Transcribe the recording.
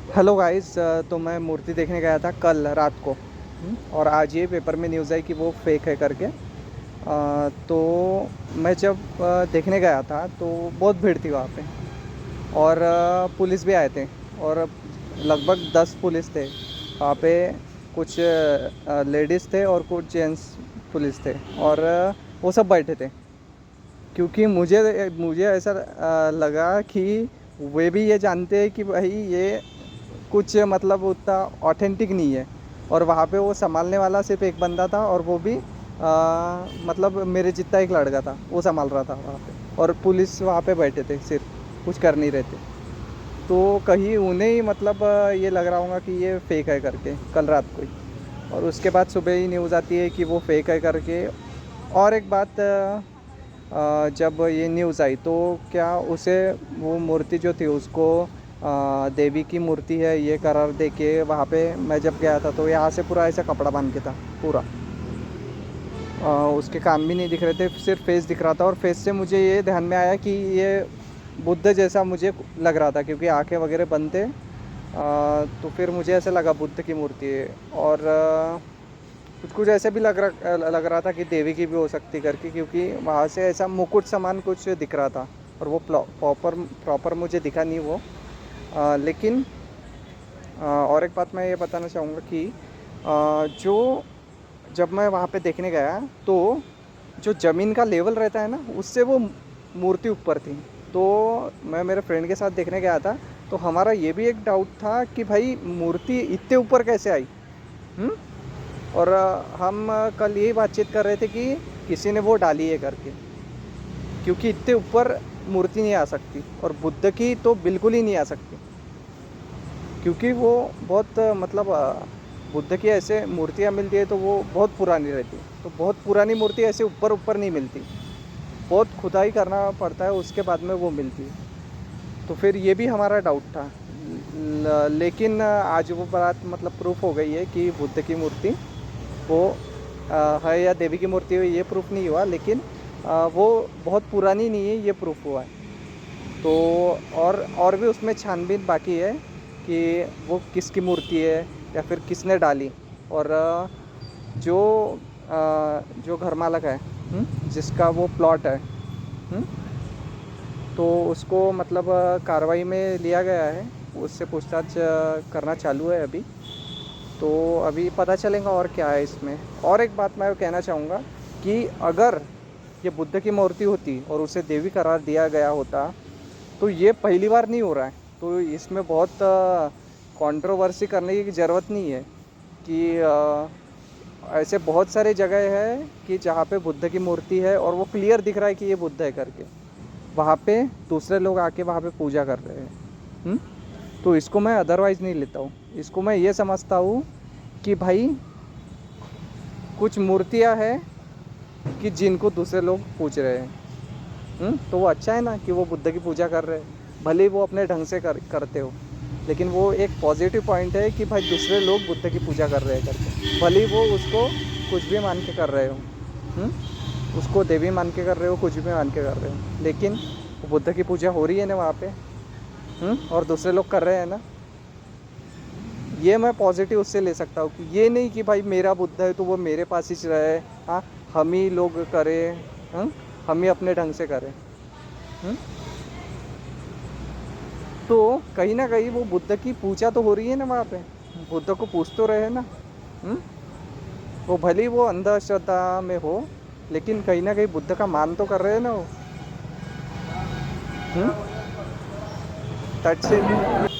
Hello guys. तो मैं मूर्ति देखने गया था कल रात को। और आज ये पेपर में न्यूज़ आई कि वो फेक है करके। तो मैं जब देखने गया था तो बहुत भीड़ थी वहाँ पे। और पुलिस भी आए थे। और लगभग 10 पुलिस थे वहाँ पे। कुछ लेडीज़ थे और कुछ जेंट्स पुलिस थे। और वो सब बैठे थे, क्योंकि मुझे मुझे ऐसा लगा कि वे भी ये जानते हैं कि भाई ये कुछ मतलब उतना ऑथेंटिक नहीं है। और वहाँ पे वो संभालने वाला सिर्फ एक बंदा था, और वो भी मतलब मेरे जितना एक लड़का था, वो संभाल रहा था वहाँ पे। और पुलिस वहाँ पे बैठे थे, सिर्फ कुछ कर नहीं रहे थे। तो कहीं उन्हें ही मतलब ये लग रहा होगा कि ये फेक है करके कल रात को ही। और उसके बाद सुबह ही न्यूज़ आती है कि वो फेक है करके। और एक बात, जब ये न्यूज़ आई तो क्या उसे वो मूर्ति जो थी उसको देवी की मूर्ति है ये करार दे के वहाँ पे मैं जब गया था तो यहाँ से पूरा ऐसा कपड़ा बांध के था पूरा। उसके कान भी नहीं दिख रहे थे, सिर्फ फेस दिख रहा था। और फेस से मुझे ये ध्यान में आया कि ये बुद्ध जैसा मुझे लग रहा था, क्योंकि आंखें वगैरह बंद थे। तो फिर मुझे ऐसा लगा बुद्ध की मूर्ति है। और कुछ कुछ ऐसे भी लग रहा था कि देवी की भी हो सकती करके, क्योंकि वहाँ से ऐसा मुकुट समान कुछ दिख रहा था। और वो प्रॉपर प्रॉपर मुझे दिखा नहीं वो। लेकिन और एक बात मैं ये बताना चाहूँगा कि जो जब मैं वहाँ पे देखने गया तो जो ज़मीन का लेवल रहता है ना, उससे वो मूर्ति ऊपर थी। तो मैं मेरे फ्रेंड के साथ देखने गया था, तो हमारा ये भी एक डाउट था कि भाई मूर्ति इतने ऊपर कैसे आई। हुँ? और हम कल यही बातचीत कर रहे थे कि किसी ने वो डाली है करके, क्योंकि इतने ऊपर मूर्ति नहीं आ सकती। और बुद्ध की तो बिल्कुल ही नहीं आ सकती, क्योंकि वो बहुत मतलब बुद्ध की ऐसे मूर्तियाँ मिलती है तो वो बहुत पुरानी रहती है। तो बहुत पुरानी मूर्ति ऐसे ऊपर ऊपर नहीं मिलती, बहुत खुदाई करना पड़ता है उसके बाद में वो मिलती है। तो फिर ये भी हमारा डाउट था। लेकिन आज वो बात मतलब प्रूफ हो गई है कि बुद्ध की मूर्ति वो है, या देवी की मूर्ति है ये प्रूफ नहीं हुआ, लेकिन वो बहुत पुरानी नहीं है ये प्रूफ हुआ है। तो और भी उसमें छानबीन बाकी है कि वो किसकी मूर्ति है या फिर किसने डाली। और जो जो घर मालक है, जिसका वो प्लॉट है, हुँ? तो उसको मतलब कार्रवाई में लिया गया है। उससे पूछताछ करना चालू है अभी। तो अभी पता चलेगा और क्या है इसमें। और एक बात मैं कहना चाहूँगा कि अगर ये बुद्ध की मूर्ति होती और उसे देवी करार दिया गया होता तो ये पहली बार नहीं हो रहा है। तो इसमें बहुत कंट्रोवर्सी करने की ज़रूरत नहीं है कि ऐसे बहुत सारे जगह है कि जहाँ पे बुद्ध की मूर्ति है और वो क्लियर दिख रहा है कि ये बुद्ध है करके। वहाँ पे दूसरे लोग आके वहाँ पे पूजा कर रहे हैं। तो इसको मैं अदरवाइज़ नहीं लेता हूँ। इसको मैं ये समझता हूँ कि भाई कुछ मूर्तियाँ हैं कि जिनको दूसरे लोग पूज रहे हैं। तो वो अच्छा है ना कि वो बुद्ध की पूजा कर रहे हैं, भले ही वो अपने ढंग से करते हो। लेकिन वो एक पॉजिटिव पॉइंट है कि भाई दूसरे लोग बुद्ध की पूजा कर रहे हैं करके, भले ही वो उसको कुछ भी मान के कर रहे हो। हुँ? उसको देवी मान के कर रहे हो, कुछ भी मान के कर रहे हो, लेकिन वो बुद्ध की पूजा हो रही है ना वहाँ पे। और दूसरे लोग कर रहे हैं ना। ये मैं पॉजिटिव उससे ले सकता हूँ कि ये नहीं कि भाई मेरा बुद्ध है तो वो मेरे पास ही रहे। हाँ, हम ही लोग करें। हम ही अपने ढंग से करें। हुँ? तो कहीं ना कहीं वो बुद्ध की पूजा तो हो रही है ना वहाँ पे, बुद्ध को पूछ तो रहे हैं ना। हुँ? वो भले ही वो अंधश्रद्धा में हो, लेकिन कहीं ना कहीं बुद्ध का मान तो कर रहे हैं ना वो। That's it.